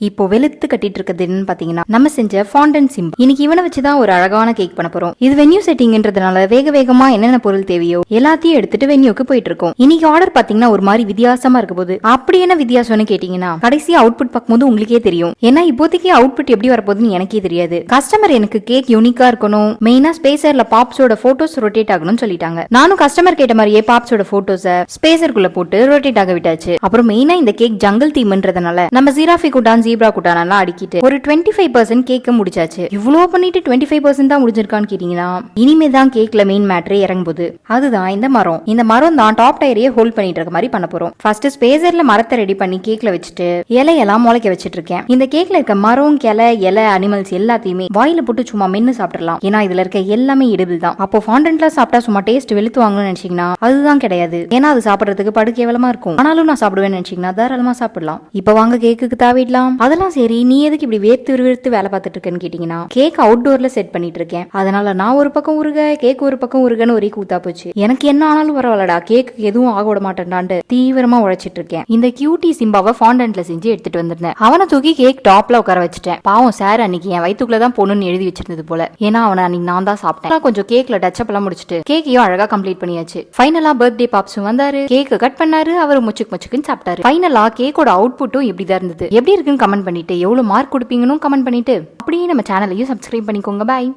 இப்போ வெளுத்து கட்டிட்டு இருக்கிறது என்னன்னு பாத்தீங்கன்னா நம்ம செஞ்ச ஃபாண்டன் சிம்பு. இன்னைக்கு இவனை வச்சுதான் ஒரு அழகான கேக் பண்ண போறோம். இது வென்யூ செட்டிங்ன்றதுனால வேக வேகமா என்னென்ன பொருள் தேவையோ எல்லாத்தையும் எடுத்துட்டு வென்யூக்கு போயிட்டு இருக்கோம். இன்னைக்கு ஆர்டர் பாத்தீங்கன்னா ஒரு மாதிரி வித்தியாசமா இருக்க போது. அப்படி என்ன வித்தியாசம்னு கேட்டீங்கன்னா கடைசி அவுட்புட் பார்க்கும்போது உங்களுக்கே தெரியும். ஏன்னா இப்போதைக்கு அவுட்புட் எப்படி வரப்போகுதுன்னு எனக்கே தெரியாது. கஸ்டமர் எனக்கு கேக் யூனிக்கா இருக்கணும், மெயினா ஸ்பேசர்ல பாப்ஸோட போட்டோஸ் ரொட்டேட் ஆகணும்னு சொல்லிட்டாங்க. நானும் கஸ்டமர் கேட்ட மாதிரியே பாப்ஸோட போட்டோஸ ஸ்பேசருக்குள்ள போட்டு ரொட்டேட் ஆக விட்டாச்சு. அப்புறம் மெயினா இந்த கேக் ஜங்கல் தீம்ன்றதுனால நம்ம ஜீராஃபி குட்டான் ஜீப்ரா குட்டானெல்லாம் அடிக்கிட்டு ஒரு 25% கேக்க முடிச்சாச்சு. இவ்வளோ பண்ணிட்டு 25% தான் முடிஞ்சிருக்கான்னு கேட்டீங்கன்னா இனிமே தான் கேக்ல மெயின் மேட்ரே இறங்கும்போது. அதுதான் இந்த மரம். இந்த மரம் தான் டாப் டயரையே ஹோல்ட் பண்ணிட்டு இருக்க மாதிரி பண்ண போறோம். ஃபர்ஸ்ட் ஸ்பேசர்ல மரத்தை ரெடி பண்ணி கேக்ல வச்சுட்டு இலையெல்லாம் முளைக்க வச்சிட்டு இருக்கேன். இந்த கேக்ல இருக்க மரம், கிளை, இலை, அனிமல்ஸ் எல்லாத்தையுமே வாயில போட்டு சும்மா மென்னு சாப்பிடலாம். ஏன்னா இதுல இருக்க எல்லாமே இடுபிள் தான். அப்போ ஃபாண்டன்ட்ல சாப்பிட்டா சும்மா டேஸ்ட் வெளுத்து வாங்கணும்னு நினைச்சீங்கன்னா அதுதான் கிடையாது. ஏன்னா அது சாப்பிடறதுக்கு படு கேவலமா இருக்கும். ஆனாலும் நான் சாப்பிடுவேன்னு நினைச்சீங்கன்னா தாராளமா சாப்பிடலாம். இப்ப வாங்க கேக்குக்கு தாவிடலாம். அதெல்லாம் சரி, நீ எதுக்கு இப்படி வேர்த்து வேலை பார்த்துட்டு இருக்கேன்னு கேட்டீங்கன்னா கேக் அவுட்டோர்ல செட் பண்ணிட்டு இருக்கேன். அதனால நான் ஒரு பக்கம் உருக, கேக் ஒரு பக்கம் உருகன்னு ஒரே கூத்தா போச்சு. எனக்கு என்ன ஆனாலும் பரவாயில்லடா, கேக் எதுவும் ஆக விட மாட்டேன்டான்ட்டு தீவிரமா உழைச்சிட்டு இருக்கேன். இந்த கியூட்டி சிம்பாவை ஃபாண்டன்ட்ல செஞ்சு எடுத்துட்டு வந்திருந்தேன். அவனை தூக்கி கேக் டாப்ல உட்கார வச்சுட்டேன். பாவம் சார் அன்னைக்கு என் வயிற்றுக்குள்ளதான் போகணும்னு எழுதி வச்சிருந்தது போல. ஏன்னா அவனை அன்னைக்கு நான் தான் சாப்பிட்டேன். கொஞ்சம் கேக்ல டச்சப் எல்லாம் முடிச்சுட்டு கேக்கையும் அழகா கம்ப்ளீட் பண்ணியாச்சு. ஃபைனலா பர்த்டே பாப்ஸும் வந்தாரு, கேக் கட் பண்ணாரு, அவர் முச்சுக்குன்னு சாப்பிட்டாரு. ஃபைனலா கேக்கோட அவுட்புட்டும் இப்படிதான் இருந்தது. எப்படி இருக்குன்னு கமெண்ட் பண்ணிட்டு எவ்வளவு மார்க் கொடுப்பீங்கன்னு கமெண்ட் பண்ணிட்டு அப்படியே நம்ம சேனலையும் சப்ஸ்கிரைப் பண்ணிக்கோங்க. பாய்.